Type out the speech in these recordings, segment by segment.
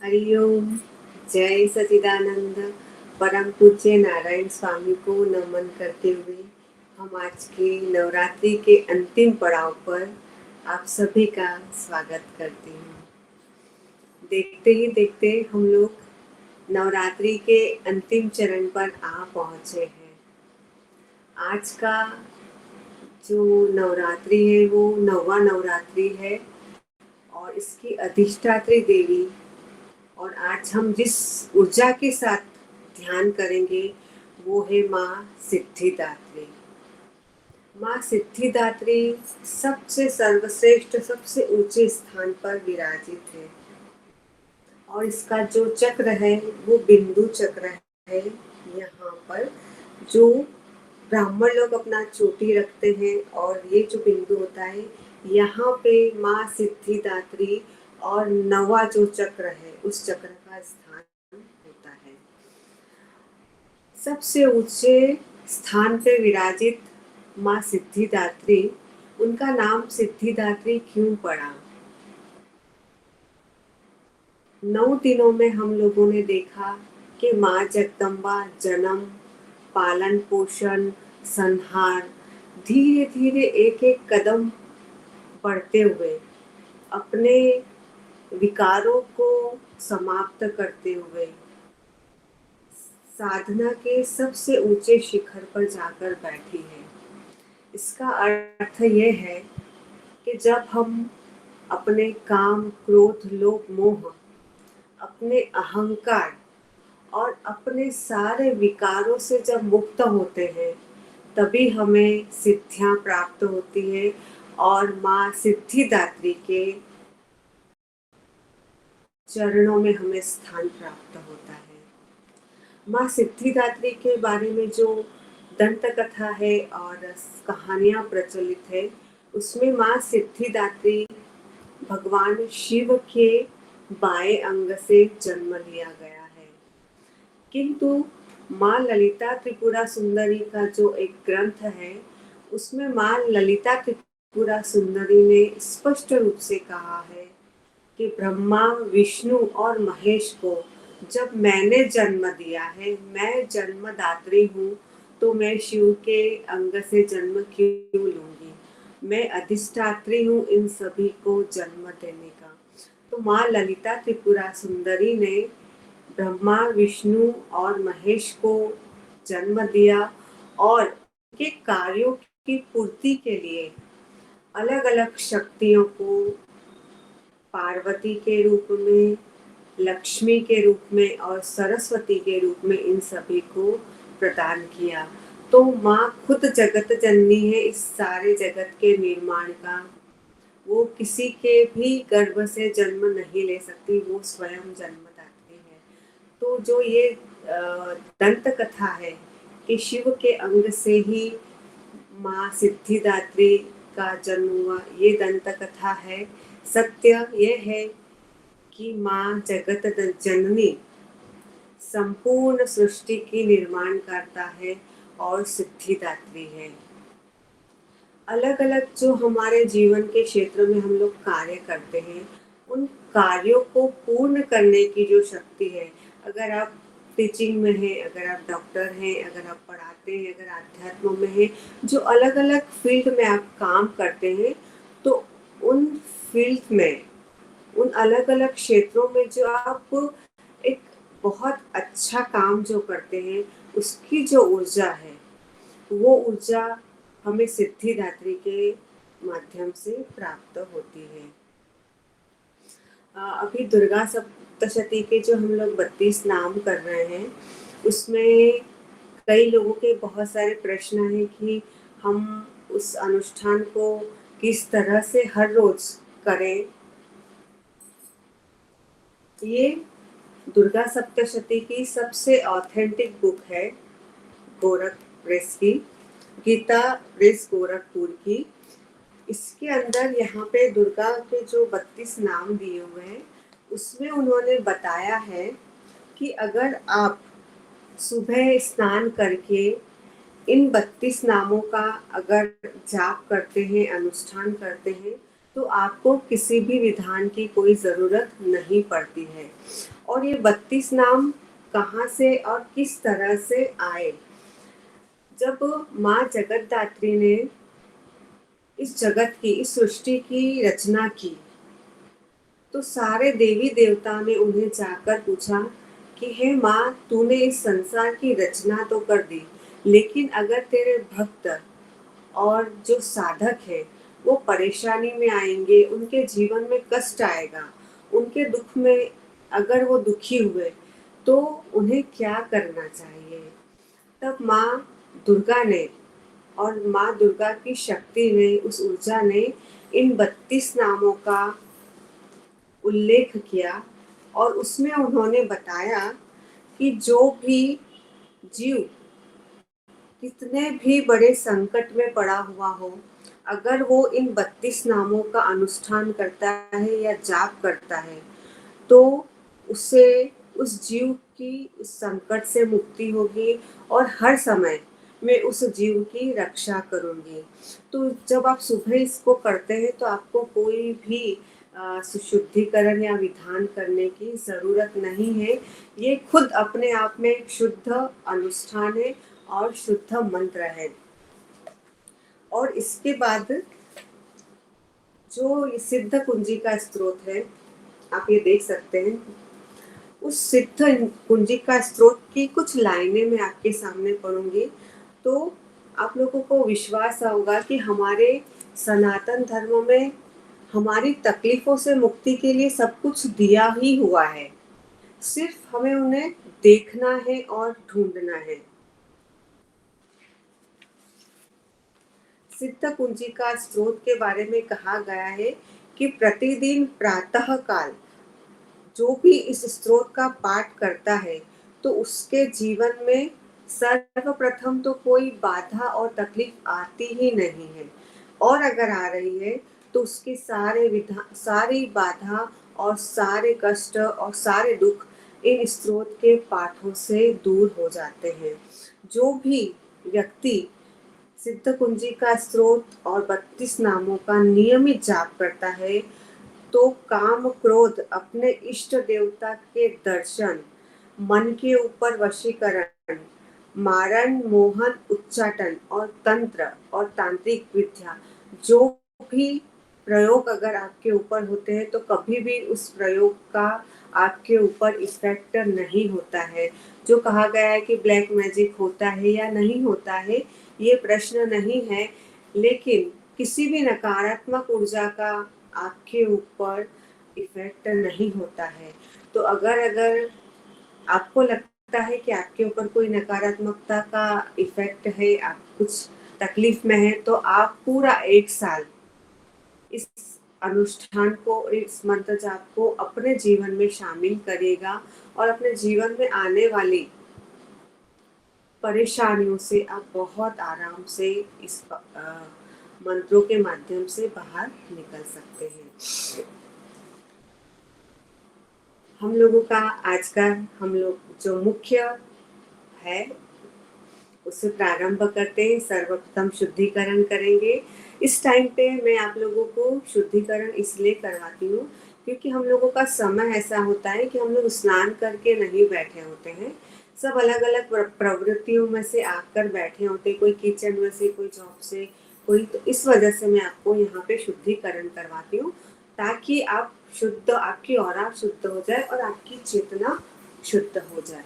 हरिओम। जय सचिदानंद। परम पूज्य नारायण स्वामी को नमन करते हुए हम आज के नवरात्रि के अंतिम पड़ाव पर आप सभी का स्वागत करते हैं। देखते ही देखते हम लोग नवरात्रि के अंतिम चरण पर आ पहुंचे हैं। आज का जो नवरात्रि है वो नौवा नवरात्रि है और इसकी अधिष्ठात्री देवी, और आज हम जिस ऊर्जा के साथ ध्यान करेंगे वो है माँ सिद्धिदात्री। माँ सिद्धिदात्री सबसे सर्वश्रेष्ठ, सबसे ऊंचे स्थान पर विराजित है और इसका जो चक्र है वो बिंदु चक्र है। यहाँ पर जो ब्राह्मण लोग अपना चोटी रखते हैं और ये जो बिंदु होता है, यहाँ पे माँ सिद्धिदात्री और नवा जो चक्र है उस चक्र का स्थान होता है। सबसे ऊंचे स्थान पे विराजित माँ सिद्धिदात्री, उनका नाम सिद्धिदात्री क्यों पड़ा? 9 दिनों में हम लोगों ने देखा कि माँ जगदम्बा जन्म, पालन पोषण, संहार, धीरे धीरे एक एक कदम बढ़ते हुए अपने विकारों को समाप्त करते हुए साधना के सबसे ऊंचे शिखर पर जाकर बैठी है। इसका अर्थ यह है कि जब हम अपने काम, क्रोध, लोभ, मोह, अपने अहंकार और अपने सारे विकारों से जब मुक्त होते हैं तभी हमें सिद्धियां प्राप्त होती है और माँ सिद्धिदात्री के चरणों में हमें स्थान प्राप्त होता है। माँ सिद्धिदात्री के बारे में जो दंत कथा है और कहानियां प्रचलित है, उसमें माँ सिद्धिदात्री भगवान शिव के बाएं अंग से जन्म लिया गया है। किंतु माँ ललिता त्रिपुरा सुंदरी का जो एक ग्रंथ है उसमें माँ ललिता त्रिपुरा सुंदरी ने स्पष्ट रूप से कहा है कि ब्रह्मा, विष्णु और महेश को जब मैंने जन्म दिया है, मैं जन्मदात्री हूँ, तो मैं शिव के अंग से जन्म क्यों लूंगी? मैं अधिष्ठात्री हूँ इन सभी को जन्म देने का। तो माँ ललिता त्रिपुरा सुंदरी ने ब्रह्मा, विष्णु और महेश को जन्म दिया और उनके कार्यों की पूर्ति के लिए अलग अलग शक्तियों को पार्वती के रूप में, लक्ष्मी के रूप में और सरस्वती के रूप में इन सभी को प्रदान किया। तो माँ खुद जगत जननी है इस सारे जगत के निर्माण का। वो किसी के भी गर्भ से जन्म नहीं ले सकती, वो स्वयं जन्मदात्री है। तो जो ये दंत कथा है कि शिव के अंग से ही माँ सिद्धिदात्री का जन्म हुआ, ये दंत कथा है। सत्य यह है कि माँ जगत जननी संपूर्ण सृष्टि की निर्माण करता है और सिद्धिदात्री है। अलग अलग जो हमारे जीवन के क्षेत्र में हम लोग कार्य करते हैं, उन कार्यों को पूर्ण करने की जो शक्ति है, अगर आप टीचिंग में हैं, अगर आप डॉक्टर हैं, अगर आप पढ़ाते हैं, अगर आध्यात्म में हैं, जो अलग अलग फील्ड में आप काम करते हैं, तो उन फील्ड में, उन अलग अलग क्षेत्रों में जो आप एक बहुत अच्छा काम जो करते हैं, उसकी जो ऊर्जा है वो ऊर्जा हमें सिद्धिदात्री के माध्यम से प्राप्त होती है। अभी दुर्गा सप्तशती के जो हम लोग 32 नाम कर रहे हैं, उसमें कई लोगों के बहुत सारे प्रश्न हैं कि हम उस अनुष्ठान को किस तरह से हर रोज करें। ये दुर्गा सप्तशती की सबसे ऑथेंटिक बुक है, गोरख प्रेस की, गीता प्रेस गोरखपुर की। इसके अंदर यहाँ पे दुर्गा के जो 32 नाम दिए हुए हैं, उसमें उन्होंने बताया है कि अगर आप सुबह स्नान करके इन 32 नामों का अगर जाप करते हैं, अनुष्ठान करते हैं, तो आपको किसी भी विधान की कोई ज़रूरत नहीं पड़ती है। और ये 32 नाम कहाँ से और किस तरह से आए? जब माँ जगतधात्री ने इस जगत की, इस सृष्टि की रचना की, तो सारे देवी देवता ने उन्हें जाकर पूछा कि हे माँ, तूने इस संसार की रचना तो कर दी, लेकिन अगर तेरे भक्त और जो साधक है वो परेशानी में आएंगे, उनके जीवन में कष्ट आएगा, उनके दुख में अगर वो दुखी हुए तो उन्हें क्या करना चाहिए? तब माँ दुर्गा ने और माँ दुर्गा की शक्ति ने, उस ऊर्जा ने इन 32 नामों का उल्लेख किया और उसमें उन्होंने बताया कि जो भी जीव कितने भी बड़े संकट में पड़ा हुआ हो, अगर वो इन 32 नामों का अनुष्ठान करता है या जाप करता है, तो उससे, उस जीव की उस संकट से मुक्ति होगी और हर समय मैं उस जीव की रक्षा करूंगी। तो जब आप सुबह इसको करते हैं तो आपको कोई भी सुशुद्धिकरण या विधान करने की ज़रूरत नहीं है। ये खुद अपने आप में एक शुद्ध अनुष्ठान है और शुद्ध मंत्र है। और इसके बाद जो ये सिद्ध कुंजी का स्त्रोत है, आप ये देख सकते हैं। उस सिद्ध कुंजी का स्त्रोत की कुछ लाइनें मैं आपके सामने पढ़ूंगी, तो आप लोगों को विश्वास होगा कि हमारे सनातन धर्म में हमारी तकलीफों से मुक्ति के लिए सब कुछ दिया ही हुआ है, सिर्फ हमें उन्हें देखना है और ढूंढना है। सिद्ध कुंजी का स्त्रोत के बारे में कहा गया है कि प्रतिदिन प्रातः काल जो भी इस स्त्रोत का पाठ करता है तो उसके जीवन में सर्वप्रथम तो कोई बाधा और तकलीफ आती ही नहीं है, और अगर आ रही है तो उसके सारी बाधा और सारे कष्ट और सारे दुख इन स्त्रोत के पाठों से दूर हो जाते हैं। जो भी व्यक्ति सिद्ध कुंजी का स्त्रोत और 32 नामों का नियमित जाप करता है तो काम क्रोध, अपने इष्ट देवता के दर्शन, मन के ऊपर वशीकरण, मारण मोहन उच्चाटन और तंत्र और तांत्रिक विद्या, जो भी प्रयोग अगर आपके ऊपर होते हैं तो कभी भी उस प्रयोग का आपके ऊपर इफेक्ट नहीं होता है। जो कहा गया है कि ब्लैक मैजिक होता है या नहीं होता है, ये प्रश्न नहीं है, लेकिन किसी भी नकारात्मक ऊर्जा का आपके ऊपर इफेक्ट नहीं होता है। तो अगर अगर आपको लगता है कि आपके ऊपर कोई नकारात्मकता का इफेक्ट है, आप कुछ तकलीफ में है, तो आप पूरा 1 साल इस अनुष्ठान को, इस मंत्र जाप को अपने जीवन में शामिल करिएगा और अपने जीवन में आने वाली परेशानियों से आप बहुत आराम से इस मंत्रों के माध्यम से बाहर निकल सकते हैं। हम लोगों का आज का, हम लोग जो मुख्य है उससे प्रारंभ करते हैं। सर्वप्रथम शुद्धिकरण करेंगे। इस टाइम पे मैं आप लोगों को शुद्धिकरण इसलिए करवाती हूँ क्योंकि हम लोगों का समय ऐसा होता है कि हम लोग स्नान करके नहीं बैठे होते हैं, सब अलग अलग प्रवृत्तियों में से आकर बैठे होते, कोई किचन में से, कोई जॉब से, कोई, तो इस वजह से मैं आपको यहाँ पे शुद्धिकरण करवाती हूँ ताकि आप शुद्ध, आपकी ऑरा शुद्ध हो जाए और आपकी चेतना शुद्ध हो जाए।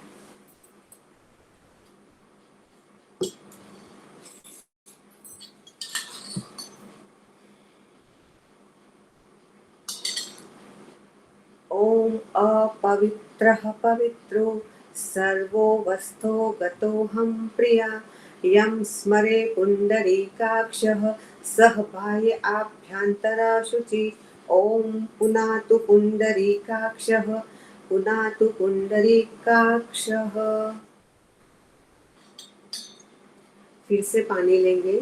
ॐ अपवित्रः पवित्रो सर्वो वस्तो गतोऽहं प्रिया, यं स्मरे पुण्डरीकाक्षः सः बाह्य आभ्यन्तरा शुचि। ॐ पुनातु पुण्डरीकाक्षः, पुनातु पुण्डरीकाक्षः। फिर से पानी लेंगे।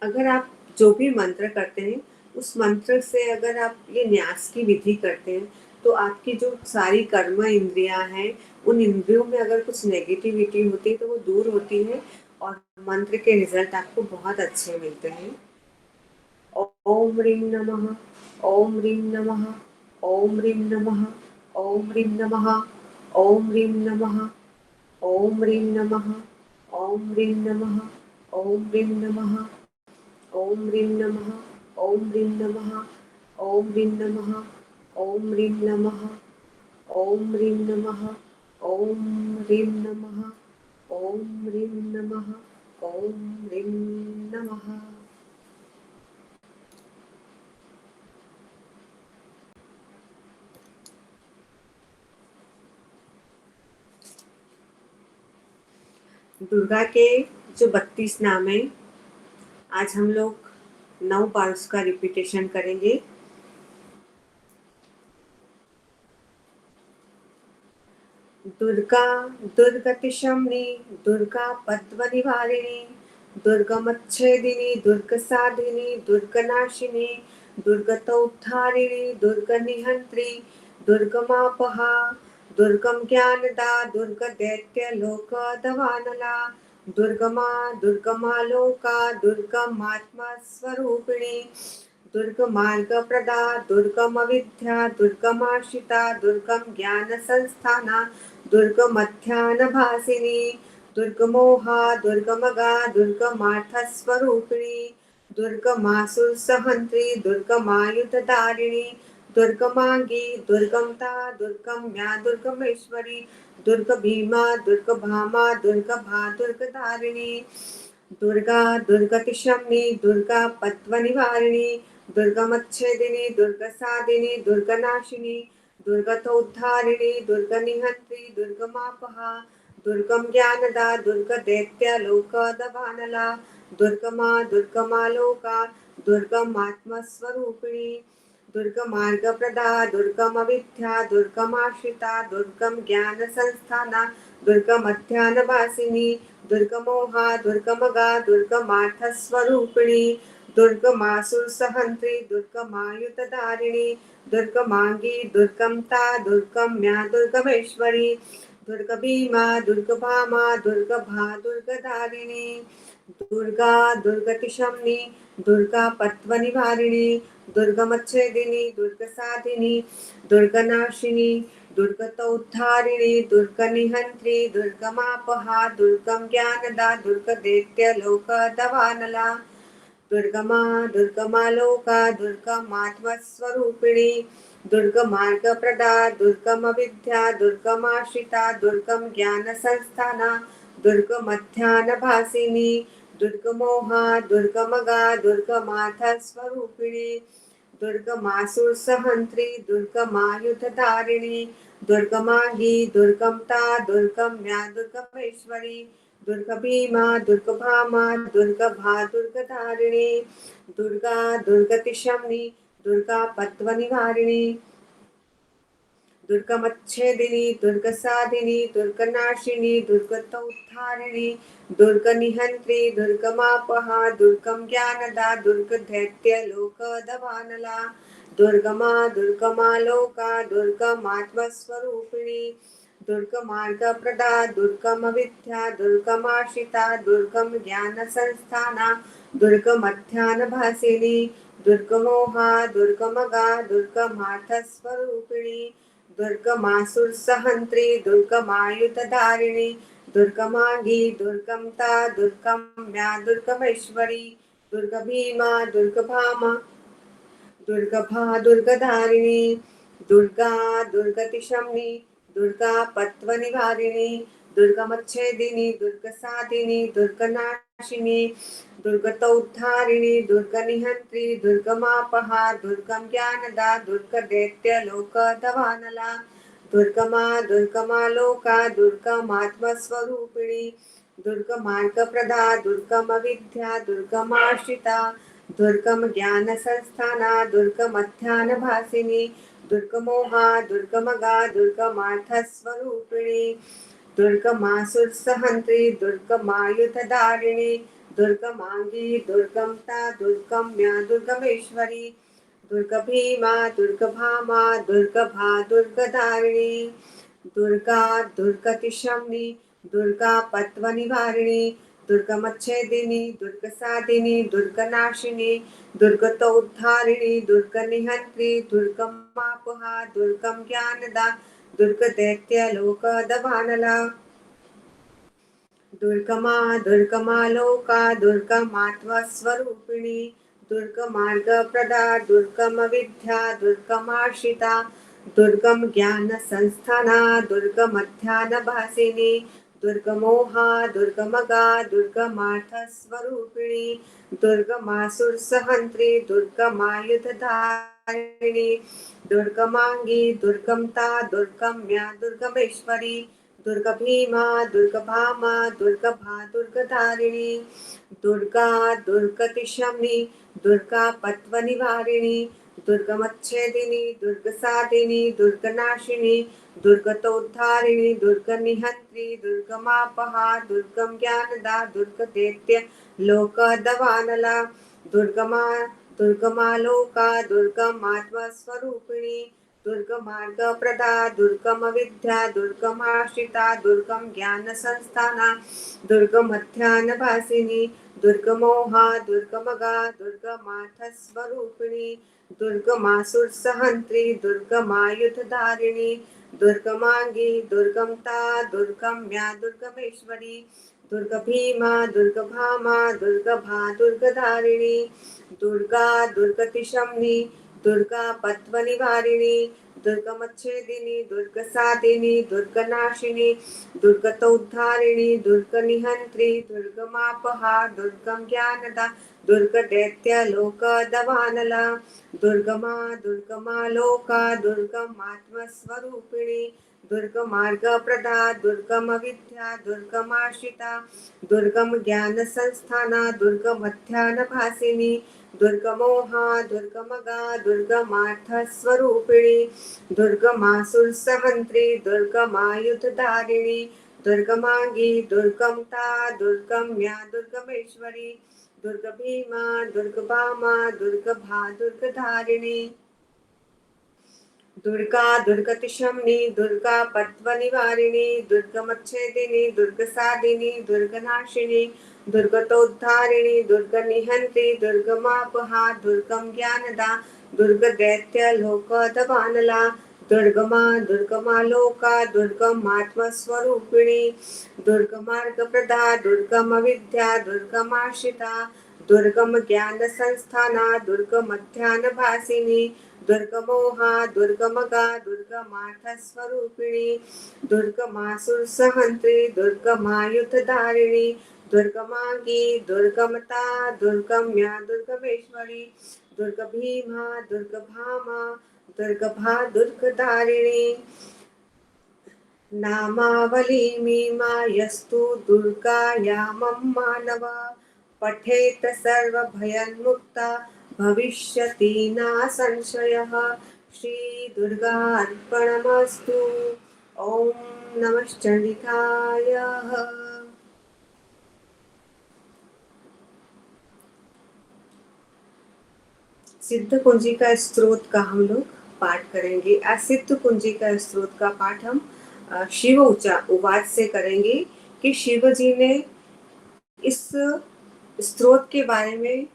अगर आप जो भी मंत्र करते हैं उस मंत्र से अगर आप ये न्यास की विधि करते हैं तो आपकी जो सारी कर्म इंद्रियां हैं उन इंद्रियों में अगर कुछ नेगेटिविटी होती है तो वो दूर होती है और मंत्र के रिजल्ट आपको बहुत अच्छे मिलते हैं। ओम ह्रीं नमः, ओम ह्रीं नमः, ओम ह्रीं नमः, ओम ह्रीं नमः, ओम ह्रीं नमः, ओम ह्रीं नमः, ओम ह्रीं नमः, ओम ह्रीं नमः, ओम ह्रीं नमः, ओम ह्रीं नमः, ओम ह्रीं नमः, ओम ह्रीं नमः, ओम ह्रीं नमः, ओम ह्रीं नमः, ओम ह्रीं नमः, ओम ह्रीं नमः। दुर्गा के जो 32 नाम है, आज हम लोग 9 बार उसका रिपीटेशन करेंगे। दुर्गा दुर्गतिशमनी, दुर्गा पद्मनिवारिणी, दुर्गमच्छेदिनी, दुर्गसाधिनी, दुर्गनाशिनी, दुर्गतोद्धारिणी, दुर्गनिहंत्री, दुर्गमापहा, दुर्गम ज्ञानदा, दुर्गदैत्य लोकदवानला, दुर्गमा दुर्गमालोका, दुर्गमात्मस्वरूपिणी, दुर्गमार्गप्रदा, दुर्गमविद्या, दुर्गमाश्रिता, दुर्गम ज्ञानसंस्थाना, दुर्गमध्यानभासिनी, दुर्गमोहा, दुर्गमगा, दुर्गमार्थस्वरूपिणी, दुर्गमासुरसहन्त्री, दुर्गमायुधधारिणी, दुर्गमांगी, दुर्गमता, दुर्गम्या, दुर्गमेश्वरी, दुर्गभीमा, दुर्गभामा, दुर्गभा, दुर्गधारिणी, दुर्गा दुर्गतिशमनी, दुर्गा पद्मनिवारिणी, दुर्गमच्छेदिनी, दुर्गसाधिनी, दुर्गनाशिनी, दुर्गतोद्धारिणी, दुर्गनिहंत्री, दुर्गमापहा, दुर्गम ज्ञानदा, दुर्गदैत्य लोकदवानला, दुर्गमा दुर्गमालोका, दुर्गमात्मस्वरूपिणी, दुर्गमार्गप्रदा, दुर्गमविद्या, दुर्गमाश्रिता, दुर्गम ज्ञानसंस्थाना, दुर्गमध्यानभासिनी, दुर्गमोहा, दुर्गमगा, दुर्गमार्थस्वरूपिणी, दुर्गमासुरसहन्त्री, दुर्गमायुधधारिणी, दुर्गमांगी, दुर्गमता, दुर्गम्या, दुर्गमेश्वरी, दुर्गभीमा, दुर्गभामा, दुर्गभा, दुर्गधारिणी, दुर्गा दुर्गतिशमनी, दुर्गा पद्मनिवारिणी, दुर्गमच्छेदिनी, दुर्गसाधिनी, दुर्गनाशिनी, दुर्गतोद्धारिणी, दुर्गनिहंत्री, दुर्गमापहा, दुर्गम ज्ञानदा, दुर्गदैत्य लोकदवानला, दुर्गमा दुर्गमालोका, दुर्गमात्मस्वरूपिणी, दुर्गमार्गप्रदा, दुर्गमविद्या, दुर्गमाश्रिता, दुर्गम ज्ञानसंस्थाना, दुर्गमध्यानभासिनी, दुर्गमोहा, दुर्गमगा, दुर्गमार्थस्वरूपिणी, दुर्गमासुरसहन्त्री, दुर्गमायुधधारिणी, दुर्गमांगी, दुर्गमता, दुर्गम्या, दुर्गमेश्वरी, दुर्गभीमा, दुर्गभामा, दुर्गभा, दुर्गधारिणी, दुर्गा दुर्गतिशमनी, दुर्गा पद्मनिवारिणी, दुर्गमच्छेदिनी, दुर्गसाधिनी, दुर्गनाशिनी, दुर्गतोद्धारिणी, दुर्गनिहंत्री, दुर्गमापहा, दुर्गम ज्ञानदा, दुर्गदैत्य लोकदवानला, दुर्गमा दुर्गमालोका, दुर्गमात्मस्वरूपिणी, दुर्गमार्गप्रदा, दुर्गमविद्या, दुर्गमाश्रिता, दुर्गम ज्ञानसंस्थाना, दुर्गमध्यानभासिनी, दुर्गमोहा, दुर्गमगा, दुर्गमार्थस्वरूपिणी, दुर्गमासुरसहन्त्री, दुर्गमायुधधारिणी, दुर्गमांगी, दुर्गमता, दुर्गम्या, दुर्गमेश्वरी, दुर्गभीमा, दुर्गभामा, दुर्गभा, दुर्गधारिणी, दुर्गा दुर्गतिशमनी, दुर्गा पद्मनिवारिणी, दुर्गमच्छेदिनी, दुर्गसाधिनी, दुर्गनाशिनी, दुर्गतोद्धारिणी, दुर्गनिहंत्री, दुर्गमापहा, दुर्गम ज्ञानदा, दुर्गदैत्य लोकदवानला, दुर्गमा दुर्गमालोका, दुर्गमात्मस्वरूपिणी, दुर्गमार्गप्रदा, दुर्गमविद्या, दुर्गमाश्रिता, दुर्गम ज्ञानसंस्थाना, दुर्गमध्यानभासिनी, दुर्गमोहा, दुर्गमगा, दुर्गमार्थस्वरूपिणी, दुर्गमासुरसहन्त्री, दुर्गमायुधधारिणी, दुर्गमांगी, दुर्गमता, दुर्गम्या, दुर्गमेश्वरी, दुर्गभीमा, दुर्गभामा, दुर्गभा, दुर्गधारिणी, दुर्गा दुर्गतिशमनी, दुर्गा पत्वनिवारिणी, दुर्गमच्छेदिनी, दुर्गसादिनी, दुर्गनाशिनी, दुर्गतोद्धारिणी, दुर्गनिहन्त्री, दुर्गमापहा, दुर्गम ज्ञानदा, दुर्गदैत्यलोकदवानला, दुर्गमा दुर्गमालोका, दुर्गमात्मस्वरूपिणी, दुर्गमार्गप्रदा, दुर्गमविद्या, दुर्गमार्षिता, दुर्गम ज्ञानसंस्थाना, दुर्गमध्यानभासिनी, दुर्गमोहा, दुर्गमगा, दुर्गमार्थस्वरूपिणी, दुर्गमासुरसहन्त्री, दुर्गमायुधधारिणी, दुर्गमांगी, दुर्गमता, दुर्गम्या, दुर्गमेश्वरी, दुर्गा भीमा, दुर्गा भामा, दुर्गा भा, दुर्गा धारिणी, दुर्गा दुर्गतिशमनी, दुर्गा पत्वनिवारिणी, दुर्गमच्छेदिनी, दुर्गसादिनी, दुर्गनाशिनी, दुर्गतोद्धारिणी, दुर्गनिहन्त्री, दुर्गमापहा, दुर्गम ज्ञानदा, दुर्गदैत्य लोकदवानला, दुर्गमा दुर्गमालोका, दुर्गमात्मस्वरूपिणी, दुर्गमार्गप्रदा, दुर्गमविद्या, दुर्गमाश्रिता, दुर्गम ज्ञानसंस्थाना, दुर्गमध्यानभासिनी, दुर्गमोहा, दुर्गमगा, दुर्गमार्थस्वरूपिणी, दुर्गमासुरसहन्त्री, दुर्गमायुधधारिणी, दुर्गमांगी, दुर्गमता, दुर्गम्या, दुर्गमेश्वरी, दुर्गभीमा, दुर्गभामा, दुर्गभा, दुर्गधारिणी, दुर्गा दुर्गतिशमनी, दुर्गा पद्मनिवारिणी, दुर्गमच्छेदिनी, दुर्गसादिनी, दुर्गनाशिनी, दुर्गतोद्धारिणी, दुर्गनिहन्त्री, दुर्गमापहा, दुर्गम ज्ञानदा, दुर्गदैत्यलोकदवानला, दुर्गमा दुर्गमालोका, दुर्गमात्मस्वरूपिणी, दुर्गमार्गप्रदा, दुर्गमविद्या, दुर्गमाश्रिता, दुर्गम ज्ञानसंस्थाना, दुर्गमध्यानभासिनी, दुर्गमोहा, दुर्गमगा, दुर्गमार्थस्वरूपिणी, दुर्गमासुरसहन्त्री, दुर्गमायुधधारिणी, दुर्गमांगी, दुर्गमता, दुर्गम्या, दुर्गमेश्वरी, दुर्गभीमा, दुर्गभामा, दुर्गभा, दुर्गधारिणी, दुर्गा दुर्गतिशमनी, दुर्गा पद्मनिवारिणी, दुर्गमच्छेदिनी, दुर्गसादिनी, दुर्गनाशिनी, दुर्गतोद्धारिणी, दुर्गनिहन्त्री, दुर्गमापहा, दुर्गम ज्ञानदा, दुर्गदैत्यलोकदवानला, दुर्गमा दुर्गमालोका, दुर्गमात्मस्वरूपिणी, दुर्गमार्गप्रदा, दुर्गमविद्या, दुर्गमाश्रिता, दुर्गम ज्ञानसंस्थाना, दुर्गमध्यानभासिनी, दुर्गमोहा, दुर्गमगा, दुर्गमार्थस्वरूपिणी, दुर्गमासुरसहन्त्री, दुर्गमायुधधारिणी, दुर्गमांगी, दुर्गमता, दुर्गम्या, दुर्गमेश्वरी, दुर्गभीमा, दुर्गभामा, दुर्गभा, दुर्गधारिणी, नामावलीमीमायस्तु दुर्गायामं मानव पठेत सर्वभयन्मुक्ता भविष्यति न संशयः। श्रीदुर्गार्पणमस्तु। ॐ नमश्चण्डिकाय। सिद्ध कुंजी का स्त्रोत का हम लोग पाठ करेंगे। आज सिद्ध कुंजी का स्त्रोत का पाठ हम शिव उवाच से करेंगे कि शिव जी ने इस स्त्रोत के बारे में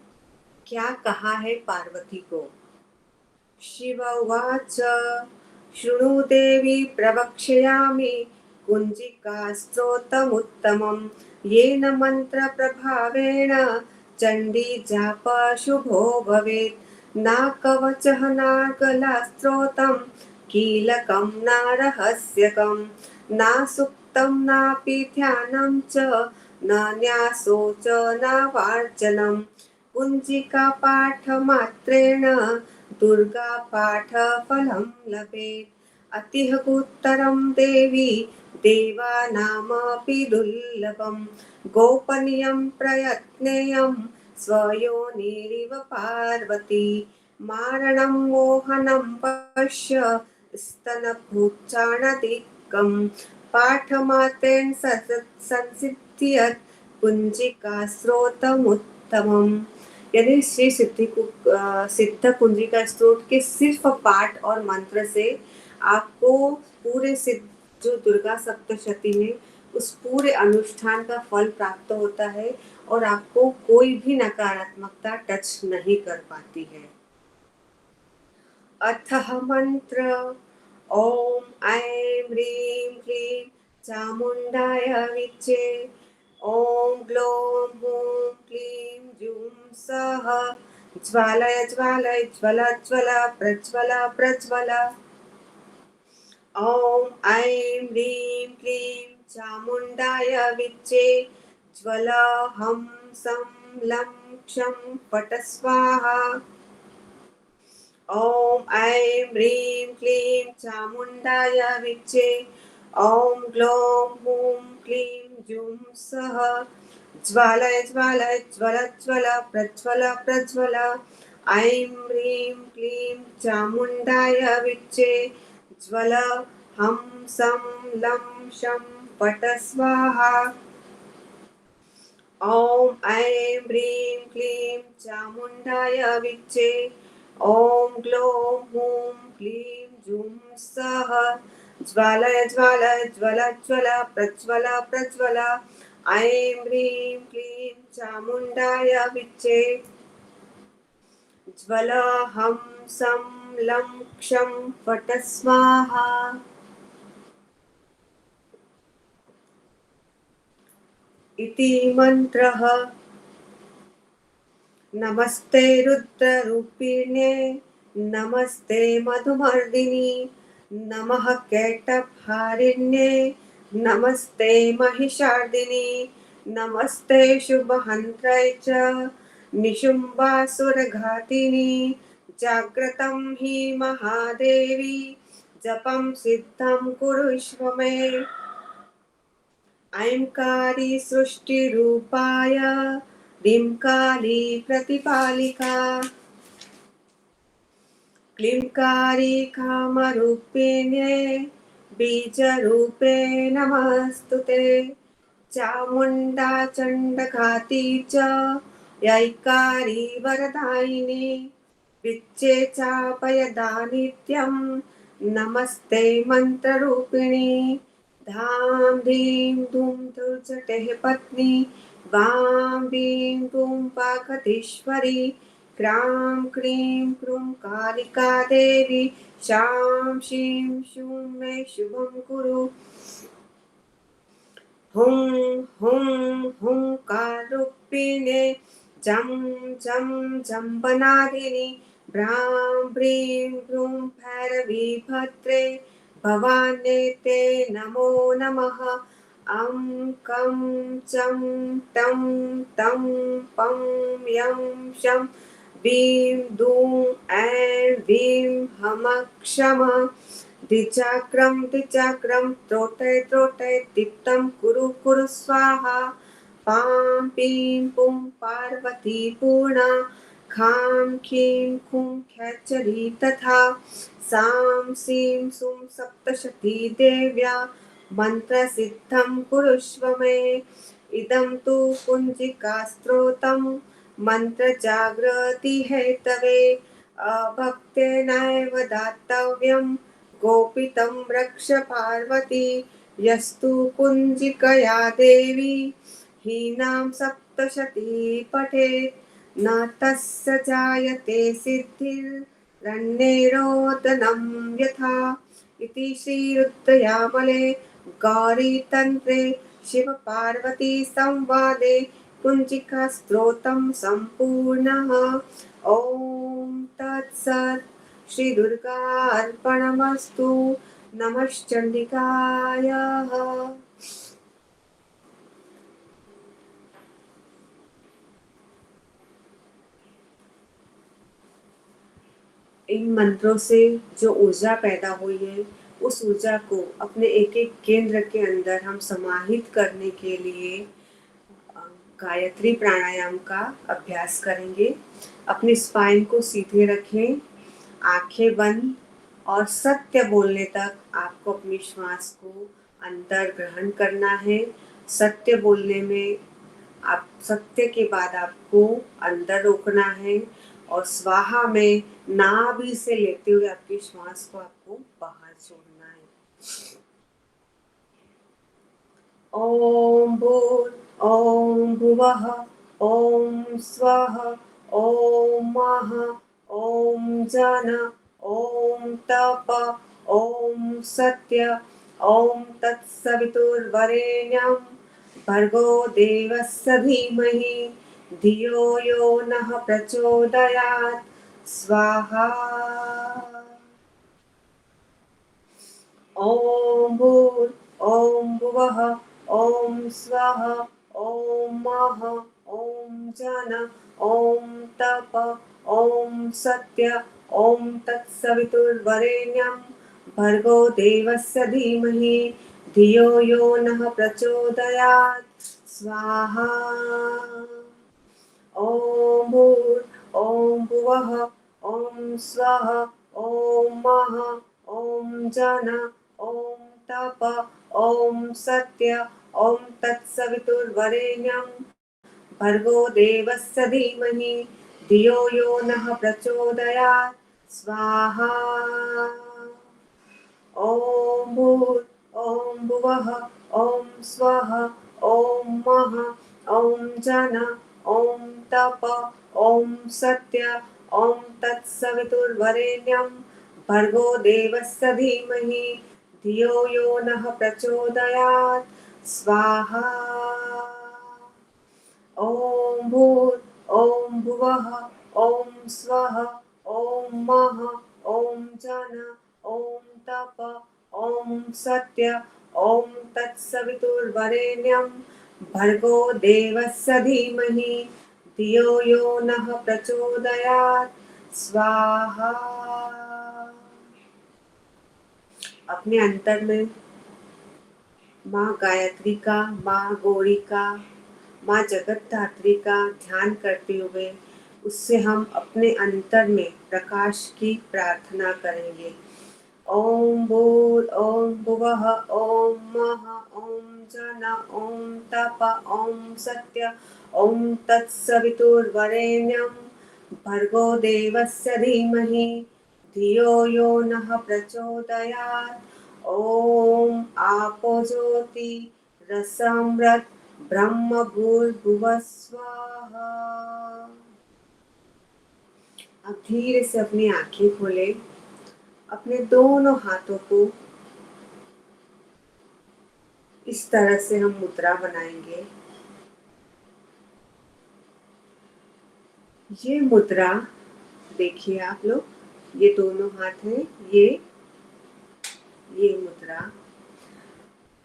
क्या कहा है पार्वती को। शिव उवाच शृणु देवी प्रवक्ष्यामि कुंजिका स्तोत्रमुत्तमं येन मंत्र प्रभावेण चंडी जाप शुभो भवेत्। न कवचः न कलास्त्रोतं कीलकं न रहस्यकं न सुक्तं नापि ध्यानं च न न्यासो च न वार्चनं। कुंजिका पाठमात्रेण दुर्गा पाठफलं लभेत्। अतिः उत्तरं देवी देवानामपि दुर्लभं गोपनीयं प्रयत्नेयं स्वयोनिरिव पार्वती। मारणं मोहनं पश्य स्तनभुच्चाणदिक्कं पाठमात्रेण संसिद्ध्यत् कुंजिका स्रोतमुत्तमम्। यानी श्री सिद्ध कुंजिका स्त्रोत के सिर्फ पाठ और मंत्र से आपको पूरे जो दुर्गा सप्तशती में उस पूरे अनुष्ठान का फल प्राप्त होता है और आपको कोई भी नकारात्मकता टच नहीं कर पाती है। अथः मंत्र ओम ऐं ह्रीं क्लीं चामुण्डाय विच्चे ओम ग्लौं हूं क्लीं जूं सः ज्वालय ज्वालय ज्वल ज्वल प्रज्वल प्रज्वल ओम ऐं ह्रीं क्लीं चामुण्डाय विच्चे ज्वल हं सं लं क्षं पट स्वाहा ओम ऐं ह्रीं क्लीं चामुण्डाय विच्चे ओम ग्लौं हूं क्लीं जूं सः ज्वालय ज्वालय ज्वल ज्वल प्रज्वल प्रज्वल ऐं ह्रीं क्लीं चामुण्डाय विच्चे ज्वल हं सं लं क्षं पट स्वाहा ओम ऐं ह्रीं क्लीं चामुण्डाय विच्चे ओम ग्लौं हूं क्लीं जूं सः ज्वालय ज्वालय ज्वल ज्वल प्रज्वल प्रज्वल ऐं ह्रीं क्लीं चामुण्डाय विच्चे ज्वल हं सं लं क्षं पट स्वाहा। इति मन्त्रः। नमस्ते रुद्ररूपिणे नमस्ते मधुमर्दिनि नमः कैटभारिण्ये नमस्ते महिषार्दिनि नमस्ते शुभहन्त्रै च निशुम्बासुरघातिनि जाग्रतं हि महादेवी जपं सिद्धं कुरुष्व मे ऐंकारी सृष्टिरूपाय ह्रींकारी प्रतिपालिका क्लींकारी कामरूपिणे बीजरूपे नमस्तुते चामुण्डा चण्डघाती च यैकारी वरदायिनी विच्चे चापयदा नित्यं नमस्ते मन्त्ररूपिणी धाम धीं धूम धुर्जटेः पत्नी वां बीं बूं पाकधीश्वरी क्रां क्रीं क्रूं कालिका देवी शां शीं शूं मे शुभं कुरु हुं हुं हुंकारूपिणे जं जं जम्बनादिनि भ्रां भ्रीं भ्रूं भैरवी भद्रे भवान्येते नमो नमः अं कं चं तं तं पं यं शं वीं दूं ऐं वीं हमः क्षमः द्विचक्रं त्रोटय त्रोटय दीप्तं कुरु कुरु स्वाहा पां पीं पुं पार्वती पूर्णा खां खीं खुं खेचरी तथा सां सीं सुं सप्तशती देव्या मन्त्रसिद्धं कुरुष्व मे इदं तु कुञ्जिकास्त्रोतं मन्त्रजागृति हेतवे अभक्तेनैव दातव्यं गोपितं रक्ष पार्वती यस्तु कुञ्जिकया देवी हीनां सप्तशती पठेत् न तस्य जायते सिद्धिरन्यैरोदनं यथा इति श्रीरुद्रयामले गौरीतन्त्रे शिवपार्वती संवादे कुञ्जिकास्त्रोतं सम्पूर्णः। ॐ तत्सत्। श्री दुर्गा अर्पणमस्तु। नमश्चंडिकायाः। इन मंत्रों से जो ऊर्जा पैदा हुई है उस ऊर्जा को अपने एक एक केंद्र के अंदर हम समाहित करने के लिए गायत्री प्राणायाम का अभ्यास करेंगे। अपनी स्पाइन को सीधे रखें, आंखें बंद और सत्य बोलने तक आपको अपनी श्वास को अंदर ग्रहण करना है। सत्य बोलने में आप सत्य के बाद आपको अंदर रोकना है और स्वाहा में नाभि से लेते हुए आपकी श्वास को आपको बाहर छोड़ना है। ॐ भूर् ॐ भुवः ॐ स्वः ॐ मः ॐ जन ॐ तप ॐ सत्य ॐ तत्सवितुर्वरेण्यं भर्गो देवस्य धीमहि धियो यो नः प्रचोदयात् स्वाहा। ॐ भूर् ॐ भुवः ॐ स्वः ॐ मः ॐ जन ॐ तप ॐ सत्य ॐ तत्सवितुर्वरेण्यं भर्गो देवस्य धीमहि धियो यो नः प्रचोदयात् स्वाहा। ॐ भूर् ॐ भुवः ॐ स्वः ॐ मः ॐ जन ॐ तप ॐ सत्य ॐ तत्सवितुर्वरेण्यं भर्गो देवस्य धीमहि धियो यो नः प्रचोदयात् स्वाहा। ॐ भूर् ॐ भुवः ॐ स्वः ॐ मः ॐ जन ॐ तप ॐ सत्य ॐ तत्सवितुर्वरेण्यं भर्गो देवस्य धीमहि धियो यो नः प्रचोदयात् स्वाहा। ॐ भूर् ॐ भुवः ॐ स्वः ॐ मः ॐ जन ॐ तप ॐ सत्य ॐ तत्सवितुर्वरेण्यं भर्गो देवस्य धीमहि धियो यो नः प्रचोदयात् स्वाहा। अपने अंतर में माँ गायत्री का, माँ गौरी का, माँ जगतधात्री का ध्यान करते हुए उससे हम अपने अंतर में प्रकाश की प्रार्थना करेंगे। ॐ भूर् ॐ भुवः ॐ मः ॐ जन ॐ तप ॐ सत्य ॐ तत्सवितुर्वरेण्यं भर्गो देवस्य धीमहि धियो यो नः प्रचोदयात्। ॐ आपो ज्योति रसामृत ब्रह्म भूर्भुवः स्वाहा। अब धीरे से अपनी आंखें खोलें, अपने दोनों हाथों को इस तरह से हम मुद्रा बनाएंगे। ये मुद्रा देखिए आप लोग, ये दोनों हाथ हैं, ये मुद्रा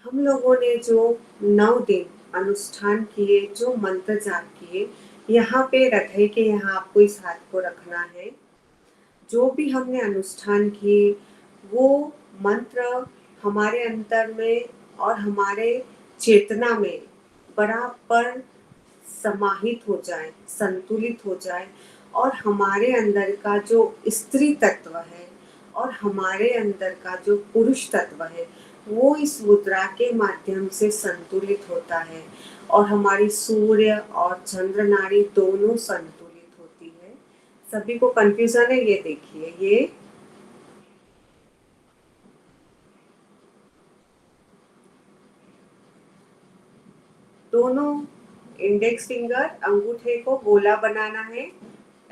हम लोगों ने जो 9 दिन अनुष्ठान किए, जो मंत्र जाप किए, यहाँ पे हृदय के यहाँ आपको इस हाथ को रखना है। जो भी हमने अनुष्ठान किए वो मंत्र हमारे अंतर में और हमारे चेतना में बराबर समाहित हो जाए, संतुलित हो जाए और हमारे अंदर का जो स्त्री तत्व है और हमारे अंदर का जो पुरुष तत्व है वो इस मुद्रा के माध्यम से संतुलित होता है और हमारी सूर्य और चंद्र नाड़ी दोनों संतुलित होती है। सभी को कंफ्यूजन है, ये देखिए, ये दोनों इंडेक्स फिंगर अंगूठे को गोला बनाना है,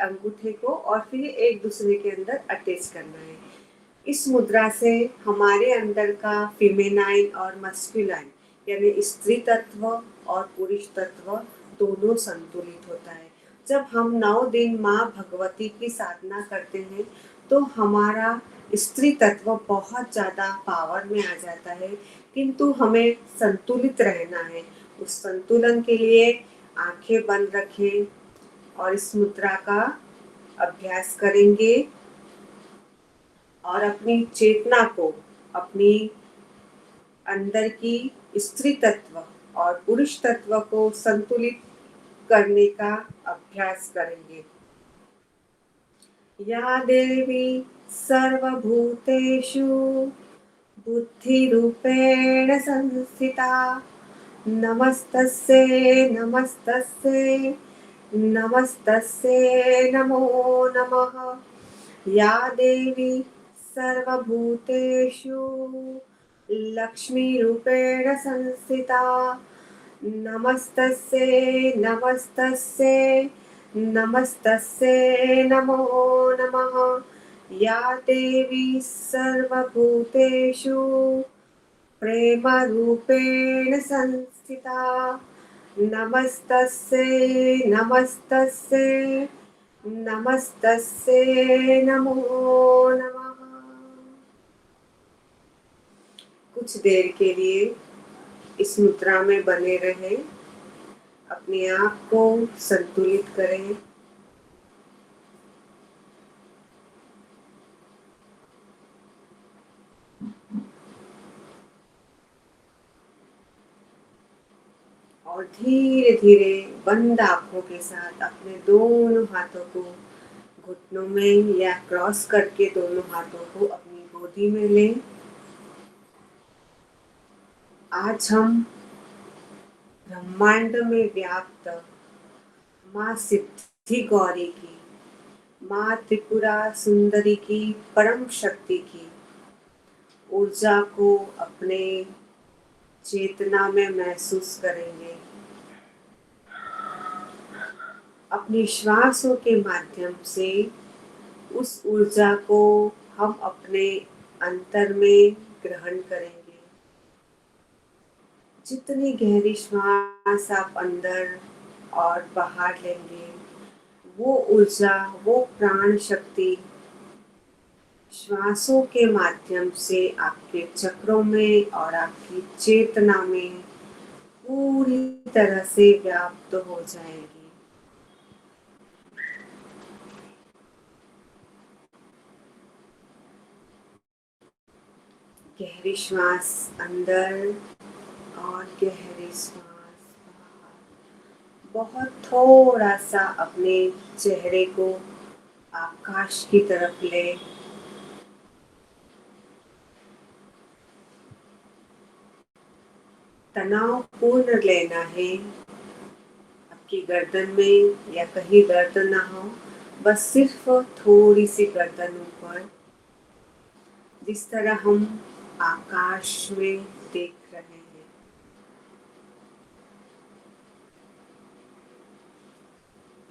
अंगूठे को, और फिर एक दूसरे के अंदर अटैच करना है। इस मुद्रा से हमारे अंदर का फेमिनाइन और मस्कुलाइन यानी स्त्री तत्व और पुरुष तत्व दोनों संतुलित होता है। जब हम 9 दिन माँ भगवती की साधना करते हैं तो हमारा स्त्री तत्व बहुत ज़्यादा पावर में आ जाता है, किंतु हमें संतुलित रहना है। उस संतुलन के लिए आंखें बंद रखें और इस मुद्रा का अभ्यास करेंगे और अपनी चेतना को, अपनी अंदर की स्त्री तत्व और पुरुष तत्व को संतुलित करने का अभ्यास करेंगे। या देवी सर्वभूतेषु बुद्धिरूपेण संस्थिता नमस्तस्यै नमस्तस्यै नमस्तस्यै नमो नमः। या देवी सर्वभूतेषु लक्ष्मीरूपेण संस्थिता नमस्तस्यै नमस्तस्यै नमस्तस्यै नमो नमः या देवी सर्वभूतेषु प्रेमरूपेण संस्थिता नमस्तस्यै नमस्तस्यै नमस्तस्यै नमो नमः। कुछ देर के लिए इस मुद्रा में बने रहें, अपने आप को संतुलित करें। और धीरे धीरे बंद आंखों के साथ अपने दोनों हाथों को घुटनों में या क्रॉस करके दोनों हाथों को अपनी गोदी में लें। आज हम ब्रह्मांड में व्याप्त माँ सिद्धि गौरी की, माँ त्रिपुरा सुंदरी की परम शक्ति की ऊर्जा को अपने चेतना में महसूस करेंगे। अपने श्वासों के माध्यम से उस ऊर्जा को हम अपने अंतर में ग्रहण करेंगे। जितनी गहरी श्वास आप अंदर और बाहर लेंगे, वो ऊर्जा, वो प्राण शक्ति श्वासों के माध्यम से आपके चक्रों में और आपकी चेतना में पूरी तरह से व्याप्त हो जाएगी। गहरी श्वास अंदर और गहरी श्वास बाहर। बहुत थोड़ा सा अपने चेहरे को आकाश की तरफ ले। तनाव पूर्ण लेना है। आपकी गर्दन में या कहीं दर्द ना हो, बस सिर्फ थोड़ी सी गर्दन ऊपर, जिस तरह हम आकाश में देख रहे हैं।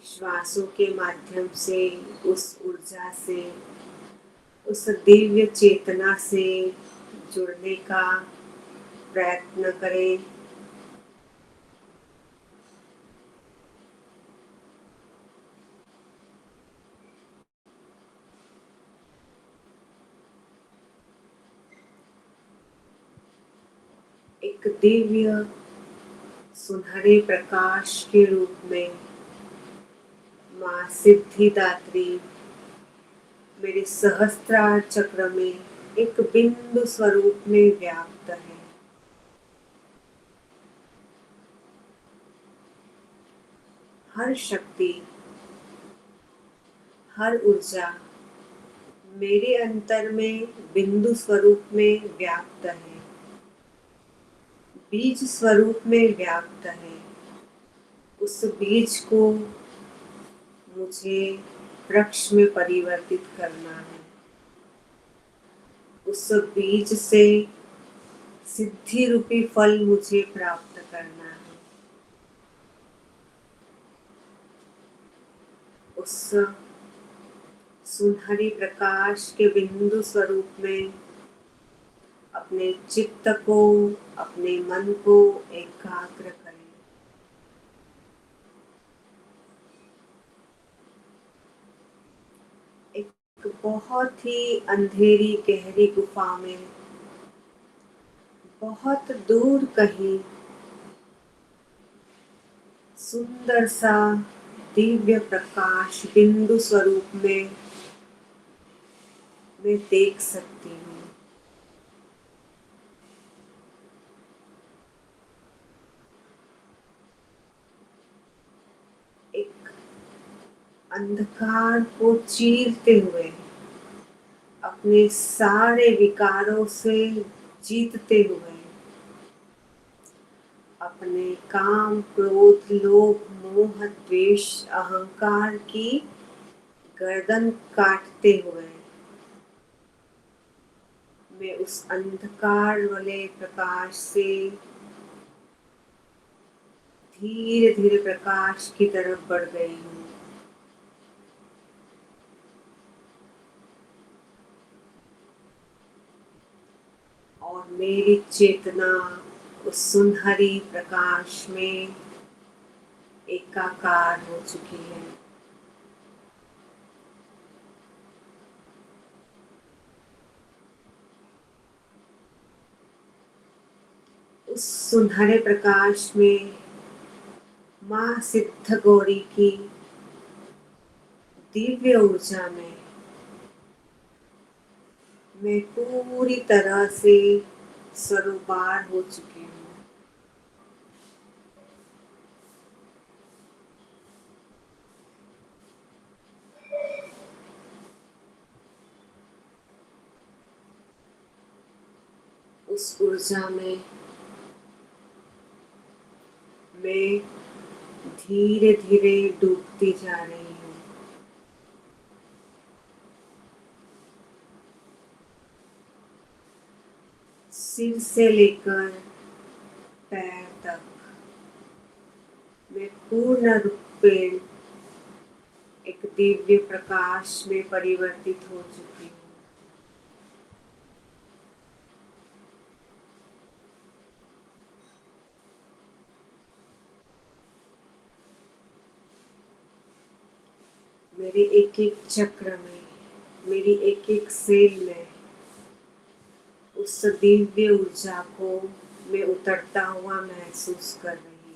श्वासों के माध्यम से उस ऊर्जा से, उस दिव्य चेतना से जुड़ने का प्रयत्न करें। एक दिव्य सुनहरे प्रकाश के रूप में माँ सिद्धिदात्री मेरे सहस्त्रार चक्र में एक बिंदु स्वरूप में व्याप्त है। हर शक्ति, हर ऊर्जा मेरे अंतर में बिंदु स्वरूप में व्याप्त है, बीज स्वरूप में व्याप्त है। उस बीज को मुझे वृक्ष में परिवर्तित करना है। उस बीज से सिद्धि रूपी फल मुझे प्राप्त करना है। उस सुनहरी प्रकाश के बिंदु स्वरूप में अपने चित्त को, अपने मन को एकाग्र करें। एक बहुत ही अंधेरी गहरी गुफा में, बहुत दूर कहीं सुंदर सा दिव्य प्रकाश बिंदु स्वरूप में मैं देख सकती हूँ। एक अंधकार को चीरते हुए, अपने सारे विकारों से जीतते हुए, अपने काम, क्रोध, लोभ, मोह, द्वेष, अहंकार की गर्दन काटते हुए मैं उस अंधकार वाले प्रकाश से धीरे धीरे प्रकाश की तरफ बढ़ गई हूँ। और मेरी चेतना उस सुनहरी प्रकाश में एकाकार हो चुकी है। उस सुनहरे प्रकाश में माँ सिद्ध गौरी की दिव्य ऊर्जा में मैं पूरी तरह से सरोकार हो चुकी हूँ। उस ऊर्जा में मैं धीरे धीरे डूबती जा रही हूँ। सिर से लेकर पैर तक मैं पूर्ण रूपेण एक दिव्य प्रकाश में परिवर्तित हो चुकी हूँ। मेरे एक एक चक्र में, मेरी एक एक सेल में उस दिव्य ऊर्जा को मैं उतरता हुआ महसूस कर रही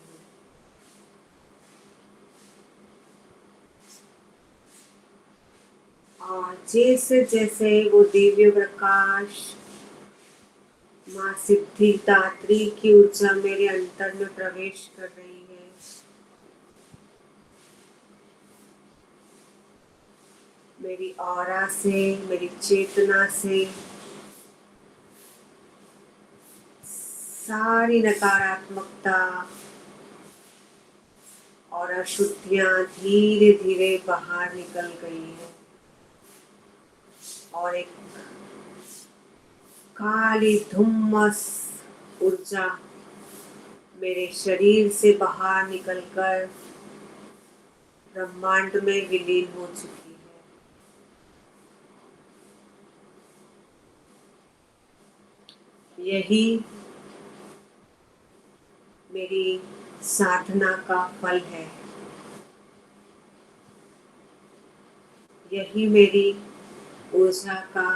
हूँ। और जैसे जैसे वो दिव्य प्रकाश माँ सिद्धिदात्री की ऊर्जा मेरे अंतर में प्रवेश कर रही है, मेरी ऑरा से, मेरी चेतना से सारी नकारात्मकता और अशुद्धियाँ धीरे धीरे बाहर निकल गई है और एक काली धुम्मस ऊर्जा मेरे शरीर से बाहर निकलकर ब्रह्मांड में विलीन हो चुकी है। यही मेरी साधना का फल है, यही मेरी ऊर्जा का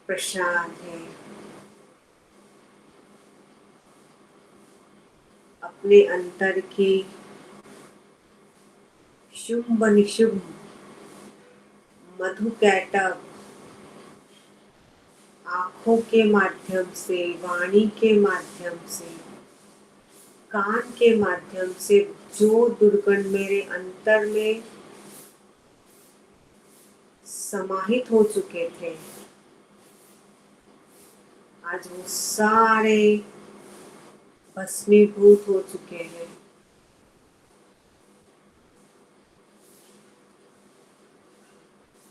प्रसाद है। अपने अंतर की शुंभ निशुंभ मधुकैटभ आँखों के माध्यम से, वाणी के माध्यम से, कान के माध्यम से जो दुर्गंध मेरे अंतर में समाहित हो चुके थे, आज वो सारे भस्मीभूत हो चुके हैं।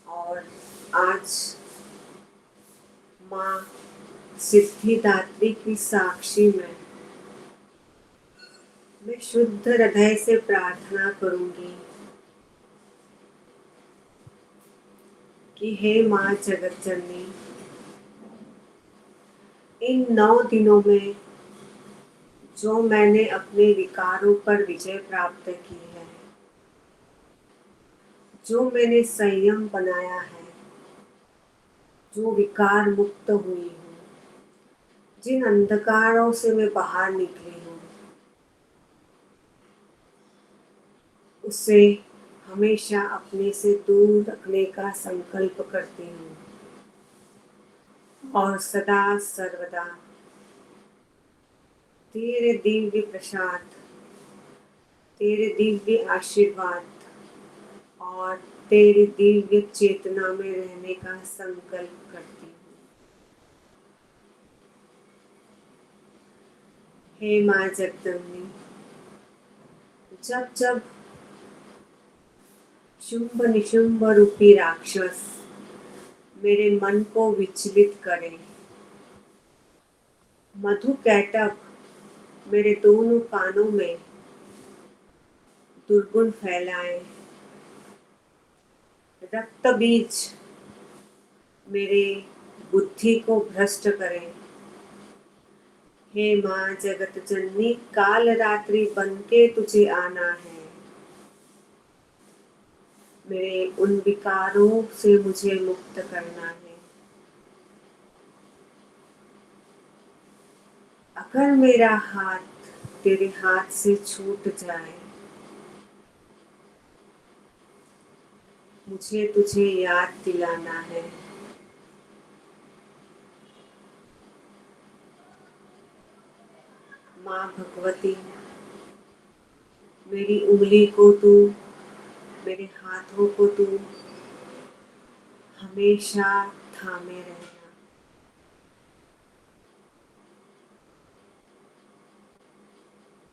और आज माँ सिद्धिदात्री की साक्षी में मैं शुद्ध हृदय से प्रार्थना करूंगी कि हे माँ जगत जननी, इन 9 दिनों में जो मैंने अपने विकारों पर विजय प्राप्त की है, जो मैंने संयम बनाया है, जो विकार मुक्त हुई हूँ, जिन अंधकारों से मैं बाहर निकली हूँ, उसे हमेशा अपने से दूर रखने का संकल्प करती हूँ और सदा सर्वदा तेरे दिव्य प्रसाद, तेरे दिव्य आशीर्वाद और तेरी दिव्य चेतना में रहने का संकल्प करती हूँ। हे माँ जगदम्बे, जब जब शुंभ निशुंभ रूपी राक्षस मेरे मन को विचलित करे। मधु कैटभ मेरे दोनों कानों में दुर्गुण फैलाए। रक्त बीज मेरे बुद्धि को भ्रष्ट करें। हे माँ जगत जननी, काल रात्रि बनके तुझे आना है। मेरे उन विकारों से मुझे मुक्त करना है। अगर मेरा हाथ तेरे हाथ से छूट जाए, मुझे तुझे याद दिलाना है। माँ भगवती, मेरी उंगली को तू, मेरे हाथों को तू हमेशा थामे रहना।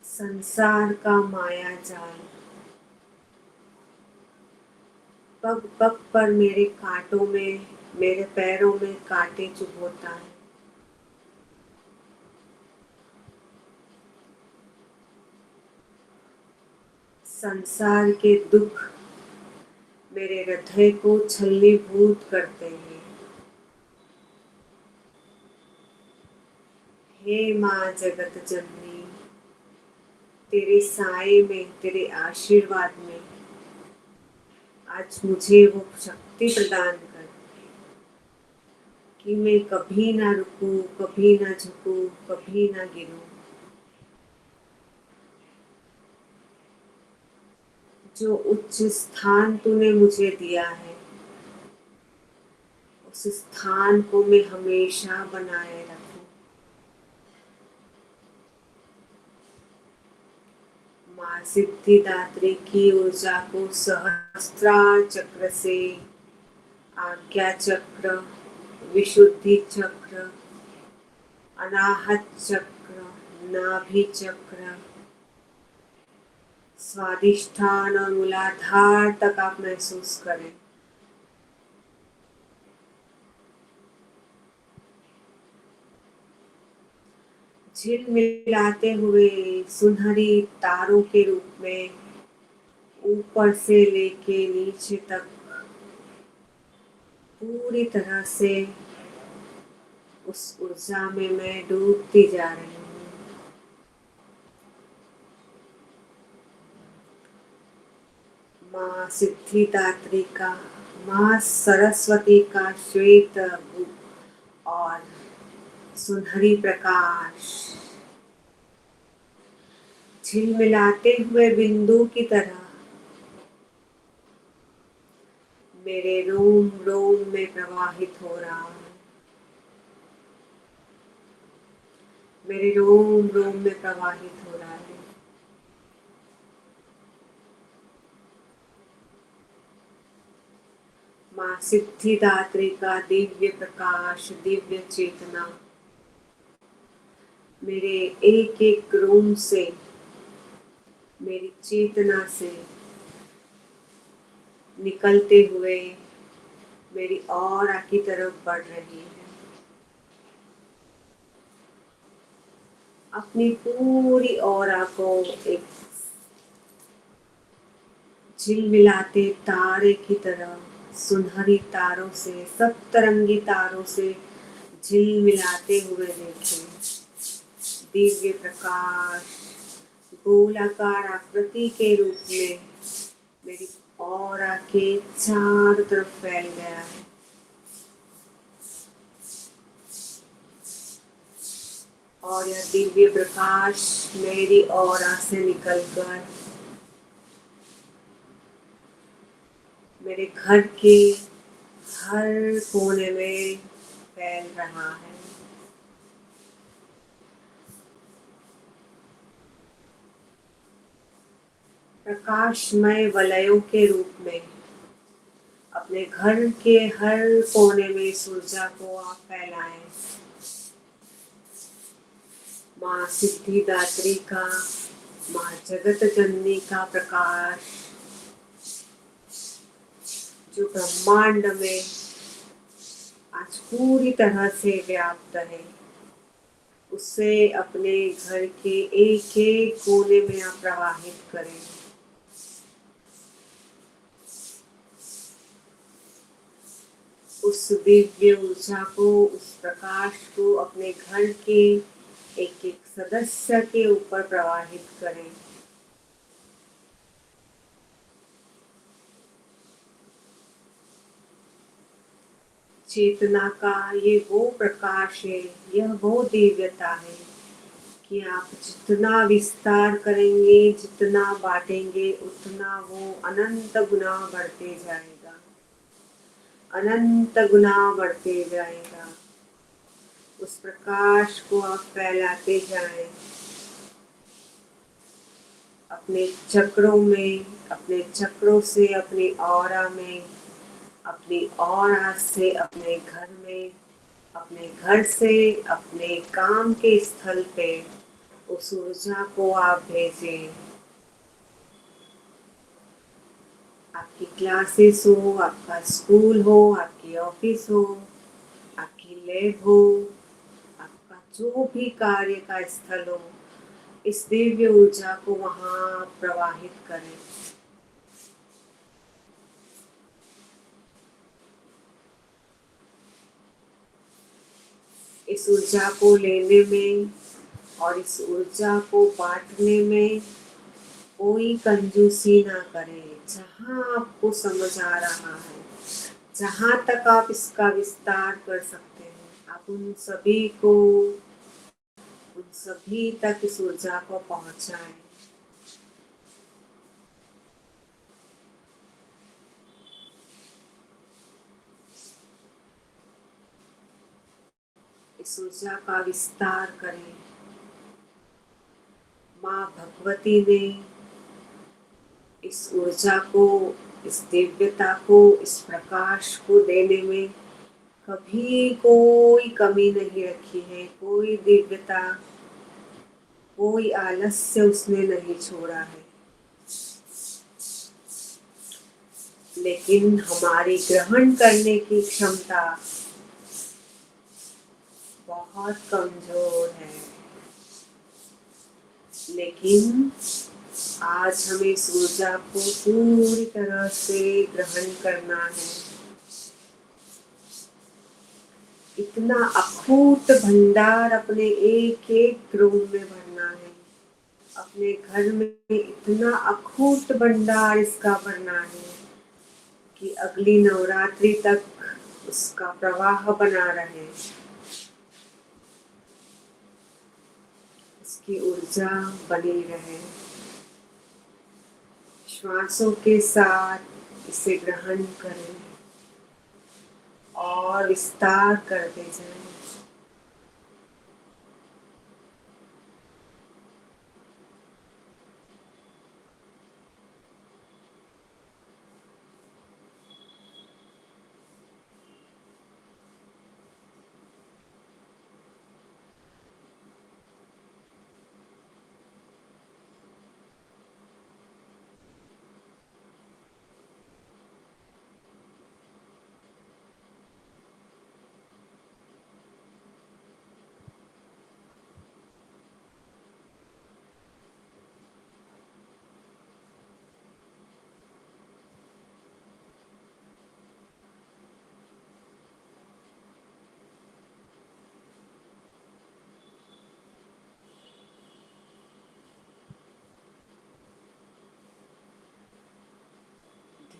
संसार का माया जाल पग पग पर मेरे कांटों में, मेरे पैरों में कांटे चुभोता है। संसार के दुख मेरे हृदय को छल्लीभूत करते हैं। हे माँ जगत जननी, तेरे साए में, तेरे आशीर्वाद में आज मुझे वो शक्ति प्रदान कर कि मैं कभी ना रुकूं, कभी ना झुकूं, कभी ना गिरूं। जो उच्च स्थान तूने मुझे दिया है, उस स्थान को मैं हमेशा बनाए रखूं। माँ सिद्धिदात्री की ऊर्जा को सहस्त्रार चक्र से, आज्ञा चक्र, विशुद्धि चक्र, अनाहत चक्र, नाभि चक्र, स्वादिष्ठान और मूलाधार तक आप महसूस करें। झिलमिलाते हुए सुनहरी तारों के रूप में ऊपर से लेके नीचे तक पूरी तरह से उस ऊर्जा में मैं डूबती जा रही हूँ। माँ सिद्धिदात्री का, माँ सरस्वती का श्वेत और सुनहरी प्रकाश झिलमिलाते हुए बिंदु की तरह मेरे रोम रोम में प्रवाहित हो रहा है। मेरे रोम रोम में प्रवाहित हो रहा है। माँ सिद्धिदात्री का दिव्य प्रकाश, दिव्य चेतना मेरे एक एक रोम से, मेरी चेतना से निकलते हुए मेरी औरा की तरफ बढ़ रही है। अपनी पूरी औरा को एक झिलमिलाते तारे की तरह, सुनहरी तारों से, सप्तरंगी तारों से झिलमिलाते हुए देखें। दिव्य प्रकाश गोलाकार आकृति के रूप में मेरी औरा के चारों तरफ फैल गया है। और यह दिव्य प्रकाश मेरी औरा से निकलकर मेरे घर के हर कोने में फैल रहा है। प्रकाशमय वलयों के रूप में अपने घर के हर कोने में इस ऊर्जा को आप फैलाएं। माँ सिद्धिदात्री का, माँ जगत जननी का प्रकाश जो ब्रह्मांड में आज पूरी तरह से व्याप्त है। उसे अपने घर के एक-एक कोने में आप प्रवाहित करें। उस दिव्य ऊर्जा को, उस प्रकाश को अपने घर के एक-एक सदस्य के ऊपर प्रवाहित करें। चेतना का ये वो प्रकाश है, यह वो दिव्यता है कि आप जितना विस्तार करेंगे, जितना बाँटेंगे, उतना वो अनंत गुना बढ़ते जाएगा, अनंत गुना बढ़ते जाएगा। उस प्रकाश को आप फैलाते जाएँ। अपने चक्रों में, अपने चक्रों से अपनी ऑरा में, अपनी ऑरा से अपने घर में, अपने घर से अपने काम के स्थल पे उस ऊर्जा को आप भेजें। आपकी क्लासेस हो, आपका स्कूल हो, आपकी ऑफिस हो, आपकी लैब हो, आपका जो भी कार्य का स्थल हो, इस दिव्य ऊर्जा को वहाँ प्रवाहित करें। इस ऊर्जा को लेने में और इस ऊर्जा को बाँटने में कोई कंजूसी ना करें। जहाँ आपको समझ आ रहा है, जहाँ तक आप इसका विस्तार कर सकते हैं, आप उन सभी तक इस ऊर्जा को पहुँचाएँ। इस ऊर्जा का विस्तार करें। माँ भगवती ने इस ऊर्जा को, इस दिव्यता को, इस प्रकाश को देने में कभी कोई कमी नहीं रखी है। कोई दिव्यता, कोई आलस्य उसने नहीं छोड़ा है। लेकिन हमारी ग्रहण करने की क्षमता बहुत कमजोर है। लेकिन आज हमें इस ऊर्जा को पूरी तरह से ग्रहण करना है। इतना अखूट भंडार अपने एक एक रूम में भरना है। अपने घर में इतना अखूट भंडार इसका भरना है कि अगली नवरात्रि तक उसका प्रवाह बना रहे। उसकी ऊर्जा बनी रहे। श्वासों के साथ इसे ग्रहण करें और विस्तार करते जाएं।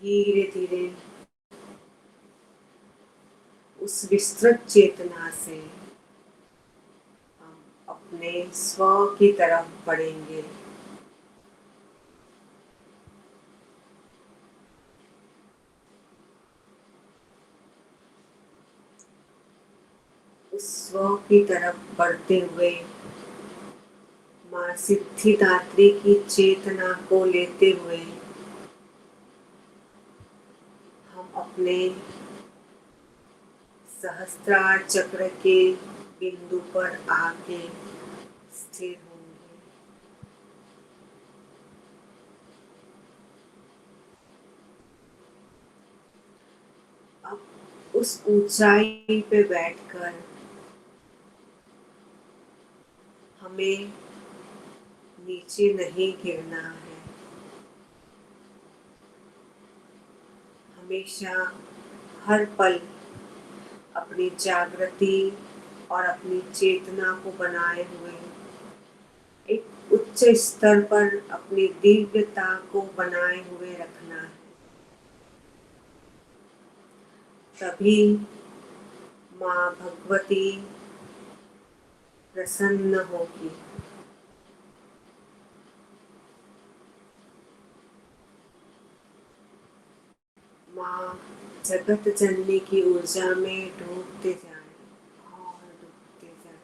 धीरे धीरे उस विस्तृत चेतना से हम अपने स्व की तरफ बढ़ेंगे। उस स्व की तरफ बढ़ते हुए माँ सिद्धिदात्री की चेतना को लेते हुए हम अपने सहस्त्रार चक्र के बिंदु पर आके स्थिर होंगे। अब उस ऊंचाई पे बैठकर हमें नीचे नहीं गिरना है। हमेशा हर पल अपनी जागृति और अपनी चेतना को बनाए हुए एक उच्च स्तर पर अपनी दिव्यता को बनाए हुए रखना है। तभी माँ भगवती प्रसन्न होगी। माँ जगत जननी की ऊर्जा में डूबते जाए और डूबते जाए।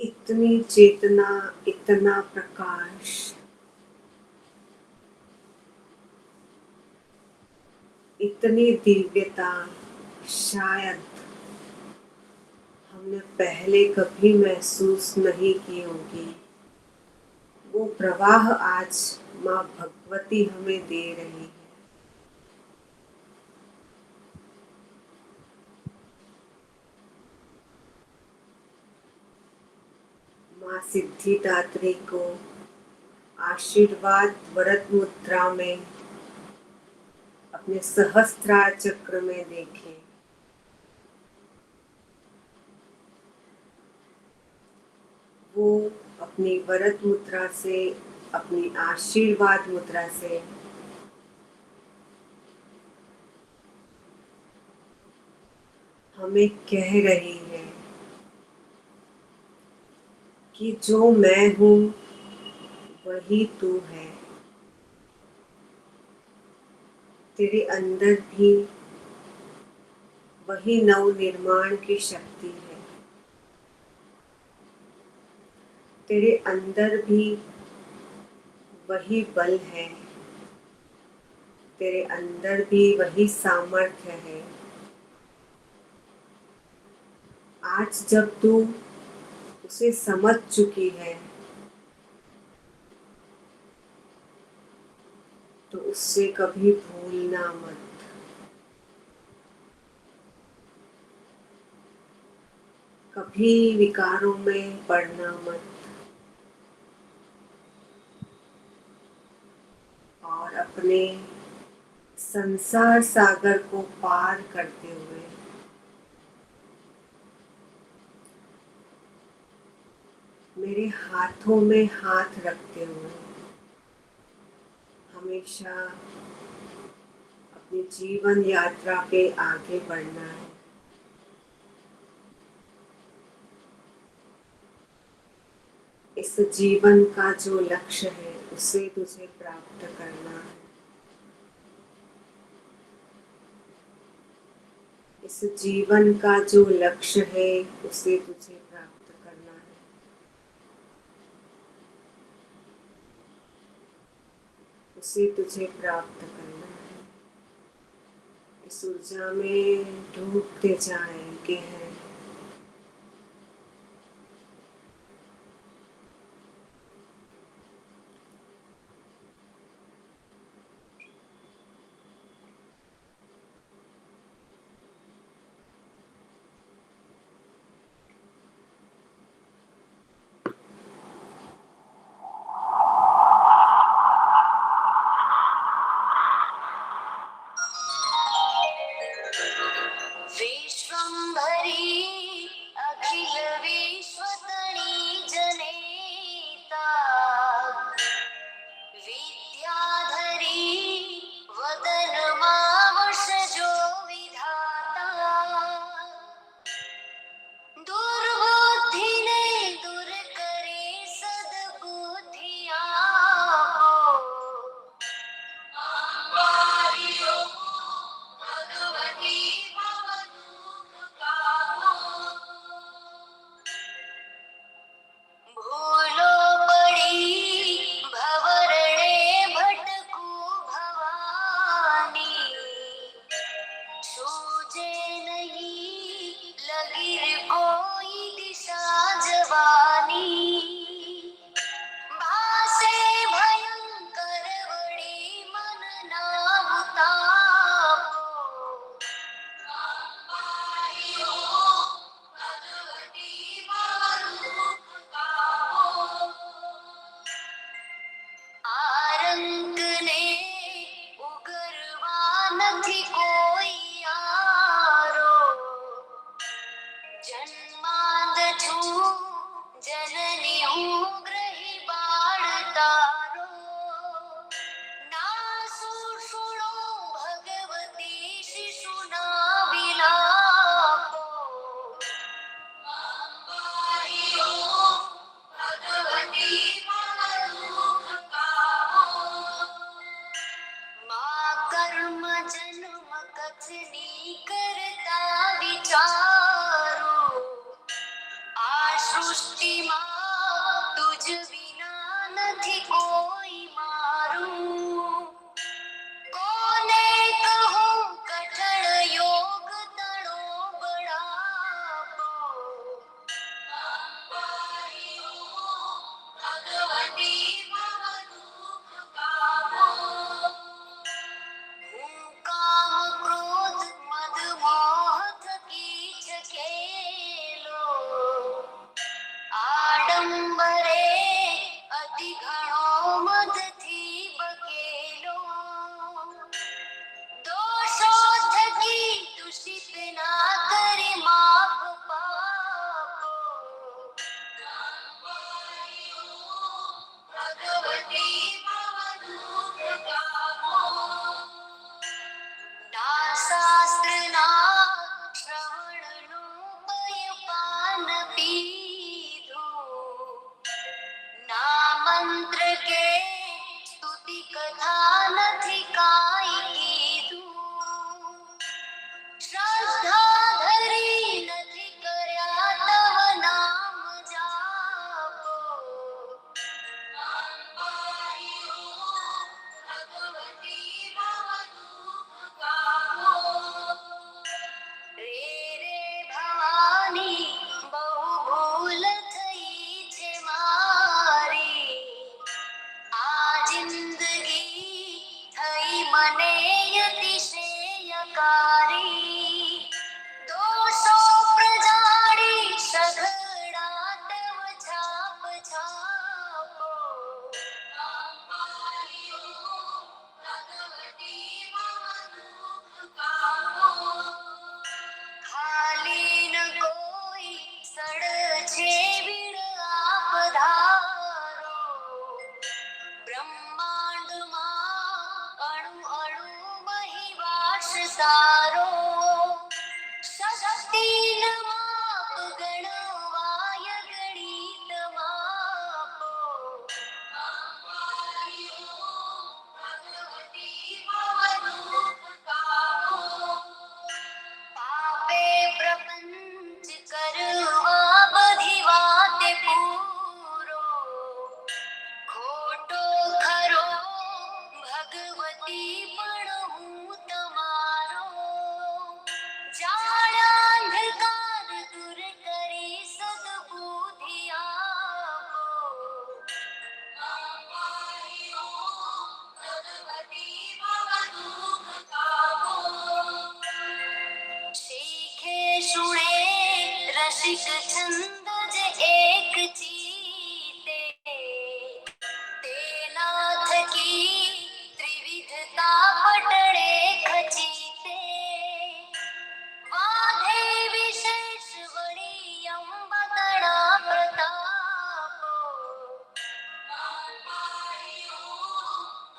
इतनी चेतना, इतना प्रकाश, इतनी दिव्यता शायद हमने पहले कभी महसूस नहीं की होगी। वो प्रवाह आज माँ भगवती हमें दे रही है। माँ सिद्धिदात्री को आशीर्वाद वरद मुद्रा में अपने सहस्त्रार चक्र में देखें। वो अपनी वरद मुद्रा से, अपनी आशीर्वाद मुद्रा से हमें कह रही है कि जो मैं हूँ वही तू है। तेरे अंदर भी वही नव निर्माण की शक्ति है। तेरे अंदर भी वही बल है। तेरे अंदर भी वही सामर्थ्य है। आज जब तू उसे समझ चुकी है तो उससे कभी भूलना मत। कभी विकारों में पड़ना मत और अपने संसार सागर को पार करते हुए मेरे हाथों में हाथ रखते हुए हमेशा अपनी जीवन यात्रा पे आगे बढ़ना है। इस जीवन का जो लक्ष्य है उसे तुझे प्राप्त करना है। इस जीवन का जो लक्ष्य है उसे तुझे प्राप्त करना है। उसे तुझे प्राप्त करना है। इस ऊर्जा में डूबते जाए गहरे। विश्वंभरी નથી કોઈ આરો. જન્માંદ છું જનની હું ગ્રહી બાળ તારો. ના સુષુણો ભગવતી શિશુના વિલાપો. ભગવતી મમ દુઃખ કાપો. મા કર્મ જન્મ કથની કરતા વિચારો. આ સૃષ્ટિમાં તુજ વિના નથી કોઈ મારું. કોને કહું કઠણ યોગ તણો બળાપો. ભગવતી મમ દુઃખ કાપો. હું કામ ક્રોધ મદ મોહ થકી છકેલો. આડંબરે અતિ ઘણો મદથી બકેલો. દોષો થકી દૂષિત ના કરી માફ પાપો. ભગવતી મમ દુઃખ કાપો. ના શાસ્ત્રના શ્રવણનું પાન પીધું. ના મંત્ર કે સ્તુતિ કથા નથી કાંઈ કીધું. શ્રદ્ધા ધરી નથી કર્યા તવ નામ જાપો. ભગવતી મમ દુઃખ કાપો. રે રે ભવાની બહુ ભૂલ થઈ છે મારી. આ જિંદગી થઈ મને અતિશયકારી. દોષો પ્રજાળી સઘળા તવ છાપ છાપો. ભગવતી મમ દુઃખ કાપો. ખાલી ન કોઈ સડ છે વિડ આપ ધારો. બ્રહ્માંડમાં અણુ અણુ મહિવાસ સારો. શક્તિ ન માપ ગણવાય ગણિત માપો. ભગવતી મમ દુઃખ કાપો. પાપે પ્રપંચ કરવા બધી વાતે પૂરો. ખોટો ખરો ભગવતી પણ હું તમારો. જાણ અંધકાર દૂર કરી સદબુદ્ધિ આપો. ભગવતી મમ દુઃખ કાપો. શીખે સુણે રસિક છંદ જ એક ચીતે. તેના થકી ત્રિવિધતા પટળે ખચીતે. વાધે વિશેષ વળી અંબતડા પ્રતાપો.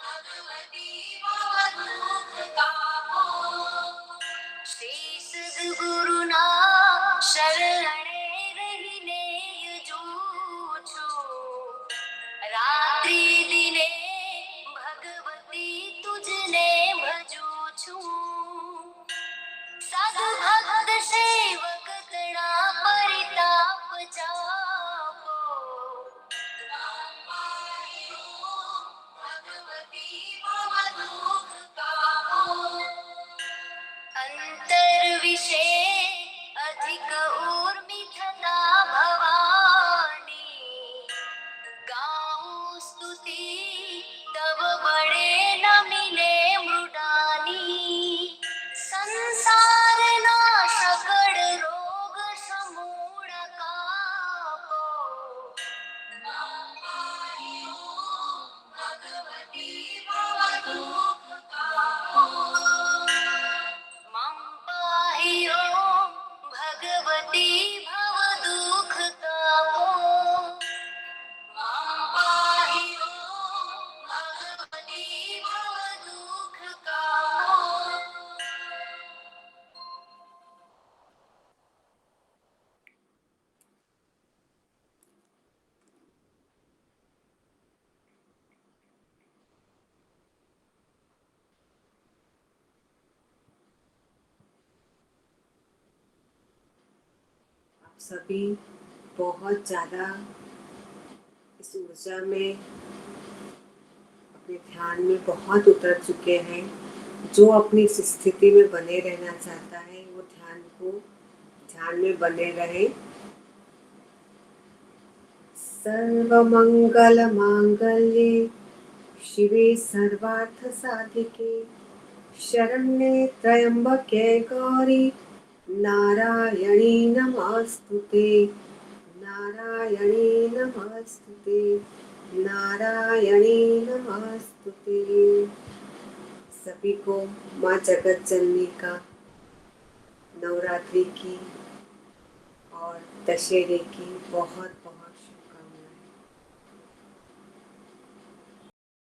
ભગવતી મમ દુઃખ કાપો. શ્રી સદ્ગુરુના શરણે રહીને યજું છું. રાત્રિ દિને ભગવતી તુજને ભજું છું. સદભક્ત સેવક તણા પરિતાપ ચાપો. ભગવતી મમ દુઃખ કાપો. અંતર વિશે અધિક सभी बहुत ज़्यादा इस ऊर्जा में अपने ध्यान में बहुत उतर चुके हैं। जो अपनी इस स्थिति में बने रहना चाहता है वो ध्यान में बने रहे। सर्वमंगल मांगल्ये शिवे सर्वार्थ साधिके शरण्ये त्र्यंबके गौरी नारायणी नमस्तुते नारायणी नमस्तुते नारायणी नमस्तुते। सभी को माँ जगत जननी का नवरात्रि की और दशहरे की बहुत बहुत